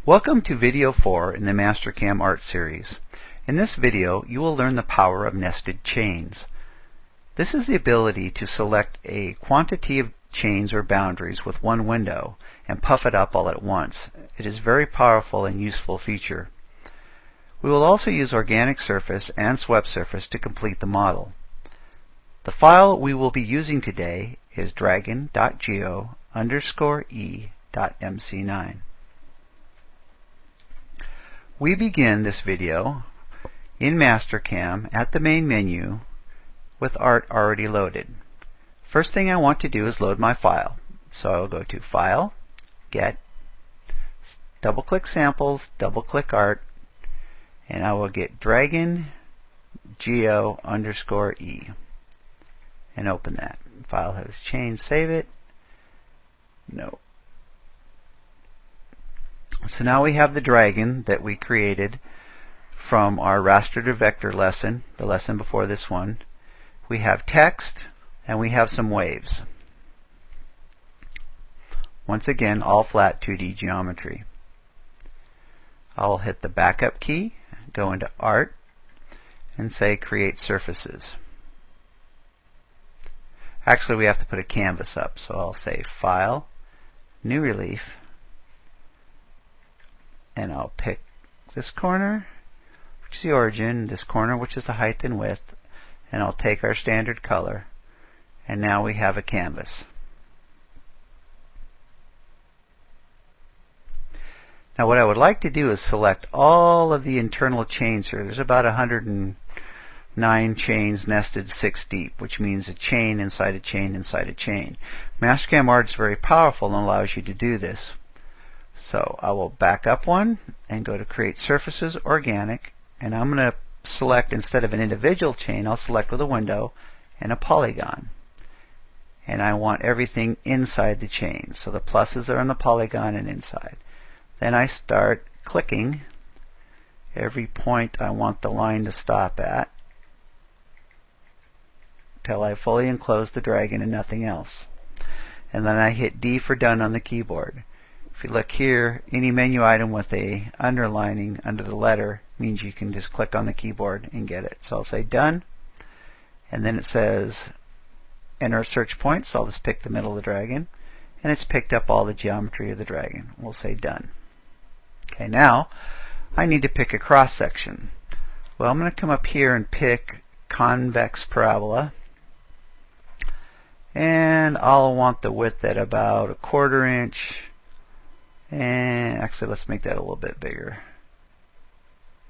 Welcome to video 4 in the Mastercam Art series. In this video you will learn the power of nested chains. This is the ability to select a quantity of chains or boundaries with one window and puff it up all at once. It is a very powerful and useful feature. We will also use organic surface and swept surface to complete the model. The file we will be using today is dragon.geo_e.mc9. We begin this video in Mastercam at the main menu with art already loaded. First thing I want to do is load my file. So I'll go to File, Get, double-click Samples, double-click Art, and I will get dragon.geo_e and open that. The file has changed. Save it. No. So now we have the dragon that we created from our raster to vector lesson, the lesson before this one. We have text and we have some waves. Once again, all flat 2D geometry. I'll hit the backup key, go into Art, and say Create Surfaces. Actually, we have to put a canvas up, so I'll say File, New Relief, and I'll pick this corner, which is the origin, this corner, which is the height and width, and I'll take our standard color, and now we have a canvas. Now what I would like to do is select all of the internal chains here. There's about 109 chains nested 6 deep, which means a chain inside a chain inside a chain. Mastercam Art is very powerful and allows you to do this. So I will back up one and go to Create Surfaces, Organic, and I'm going to select, instead of an individual chain, I'll select with a window and a polygon. And I want everything inside the chain. So the pluses are on the polygon and inside. Then I start clicking every point I want the line to stop at till I fully enclose the dragon and nothing else. And then I hit D for done on the keyboard. If you look here, any menu item with a underlining under the letter means you can just click on the keyboard and get it. So I'll say done, and then it says enter a search point, so I'll just pick the middle of the dragon, and it's picked up all the geometry of the dragon. We'll say done. Okay, now I need to pick a cross section. Well, I'm going to come up here and pick convex parabola, and I'll want the width at about 1/4 inch. And actually, let's make that a little bit bigger.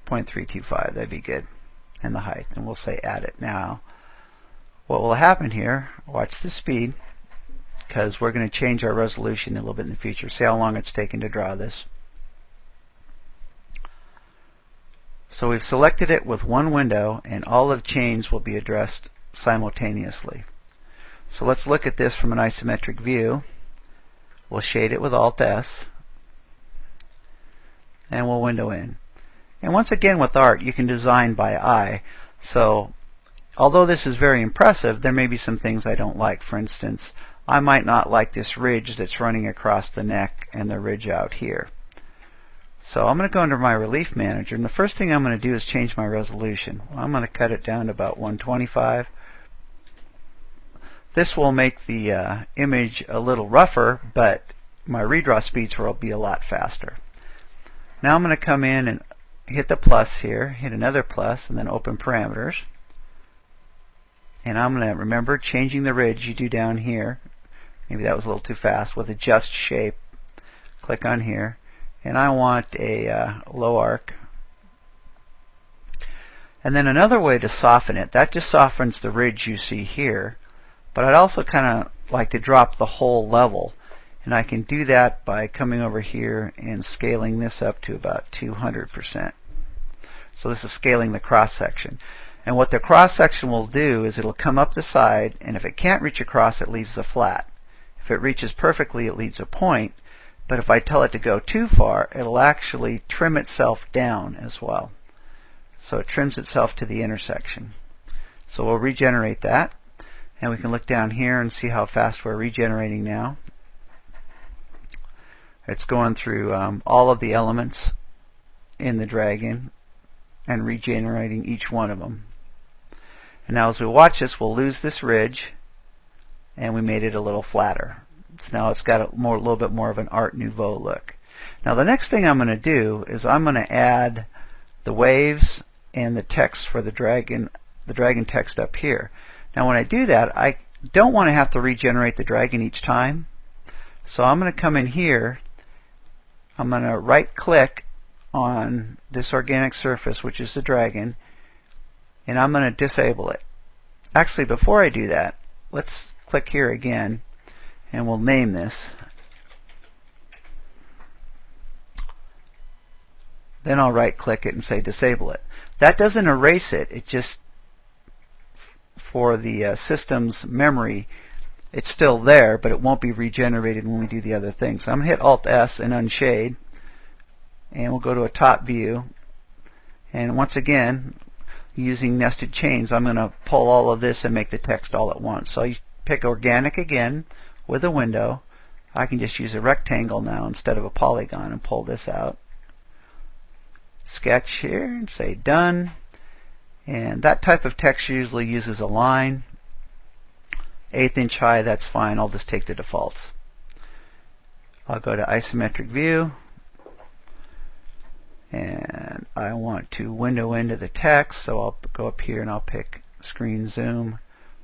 0.325, that'd be good. And the height, and we'll say add it. Now, what will happen here, watch the speed, because we're going to change our resolution a little bit in the future. See how long it's taken to draw this. So we've selected it with one window, and all of chains will be addressed simultaneously. So let's look at this from an isometric view. We'll shade it with Alt-S. And we'll window in. And once again with art, you can design by eye. So although this is very impressive, there may be some things I don't like. For instance, I might not like this ridge that's running across the neck and the ridge out here. So I'm going to go under my Relief Manager, and the first thing I'm going to do is change my resolution. I'm going to cut it down to about 125. This will make the image a little rougher, but my redraw speeds will be a lot faster. Now I'm going to come in and hit the plus here, hit another plus, and then open parameters. And I'm going to remember changing the ridge you do down here. Maybe that was a little too fast. With adjust shape, click on here, and I want a low arc. And then another way to soften it, that just softens the ridge you see here, but I'd also kind of like to drop the whole level. And I can do that by coming over here and scaling this up to about 200%. So this is scaling the cross section. And what the cross section will do is it'll come up the side, and if it can't reach across, it leaves a flat. If it reaches perfectly, it leaves a point. But if I tell it to go too far, it'll actually trim itself down as well. So it trims itself to the intersection. So we'll regenerate that. And we can look down here and see how fast we're regenerating now. It's going through all of the elements in the dragon and regenerating each one of them. And now as we watch this, we'll lose this ridge, and we made it a little flatter. So now it's got a little bit more of an Art Nouveau look. Now the next thing I'm going to do is I'm going to add the waves and the text for the dragon text up here. Now when I do that, I don't want to have to regenerate the dragon each time. So I'm going to come in here, I'm going to right click on this organic surface, which is the dragon, and I'm going to disable it. Actually, before I do that, let's click here again and we'll name this. Then I'll right click it and say disable it. That doesn't erase it, it just, for the system's memory, it's still there, but it won't be regenerated when we do the other thing. So I'm going to hit Alt S and unshade, and we'll go to a top view, and once again, using nested chains, I'm going to pull all of this and make the text all at once. So you pick organic again with a window. I can just use a rectangle now instead of a polygon and pull this out. Sketch here and say done. And that type of text usually uses a line. 1/8 inch high, that's fine. I'll just take the defaults. I'll go to isometric view, and I want to window into the text, so I'll go up here and I'll pick screen zoom,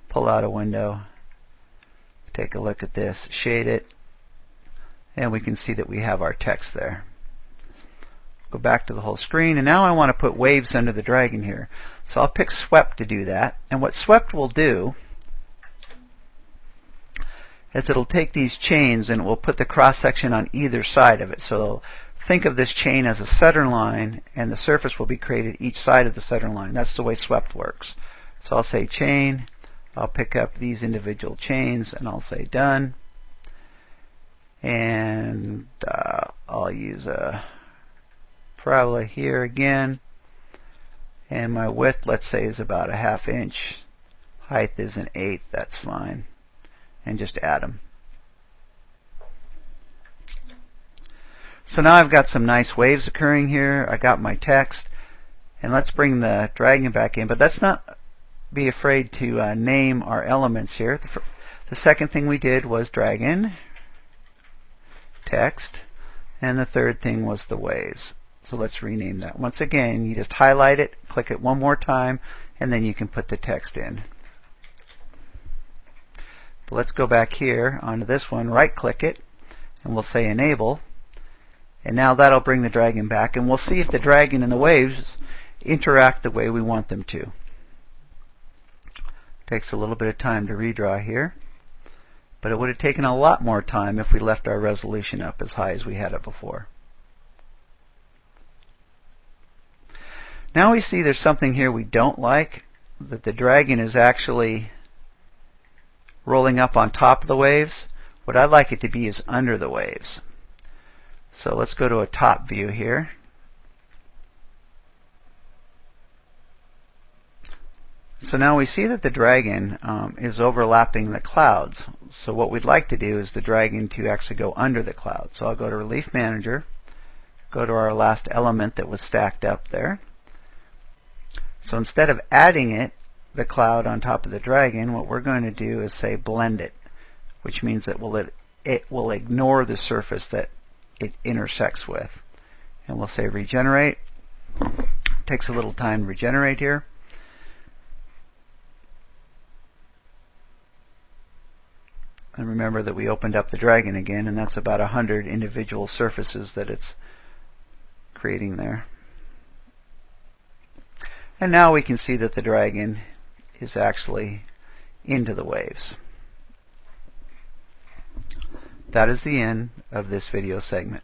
pull out a window, take a look at this, shade it, and we can see that we have our text there. Go back to the whole screen, and now I want to put waves under the dragon here. So I'll pick swept to do that, and what swept will do is it'll take these chains and it will put the cross section on either side of it. So think of this chain as a center line, and the surface will be created each side of the center line. That's the way swept works. So I'll say chain, I'll pick up these individual chains, and I'll say done, and I'll use a parabola here again, and my width, let's say, is about a 1/2 inch, height is an 1/8, that's fine, and just add them. So now I've got some nice waves occurring here. I got my text, and let's bring the dragon back in, but let's not be afraid to name our elements here. The second thing we did was dragon, text, and the third thing was the waves. So let's rename that. Once again, you just highlight it, click it one more time, and then you can put the text in. But let's go back here onto this one, right click it, and we'll say enable, and now that'll bring the dragon back, and we'll see if the dragon and the waves interact the way we want them to. Takes a little bit of time to redraw here, but it would have taken a lot more time if we left our resolution up as high as we had it before. Now we see there's something here we don't like, that the dragon is actually rolling up on top of the waves. What I'd like it to be is under the waves. So let's go to a top view here. So now we see that the dragon is overlapping the clouds. So what we'd like to do is the dragon to actually go under the clouds. So I'll go to Relief Manager, go to our last element that was stacked up there. So instead of adding it, the cloud on top of the dragon, what we're going to do is say blend it, which means that it will ignore the surface that it intersects with. And we'll say regenerate. Takes a little time to regenerate here. And remember that we opened up the dragon again, and that's about 100 individual surfaces that it's creating there. And now we can see that the dragon is actually into the waves. That is the end of this video segment.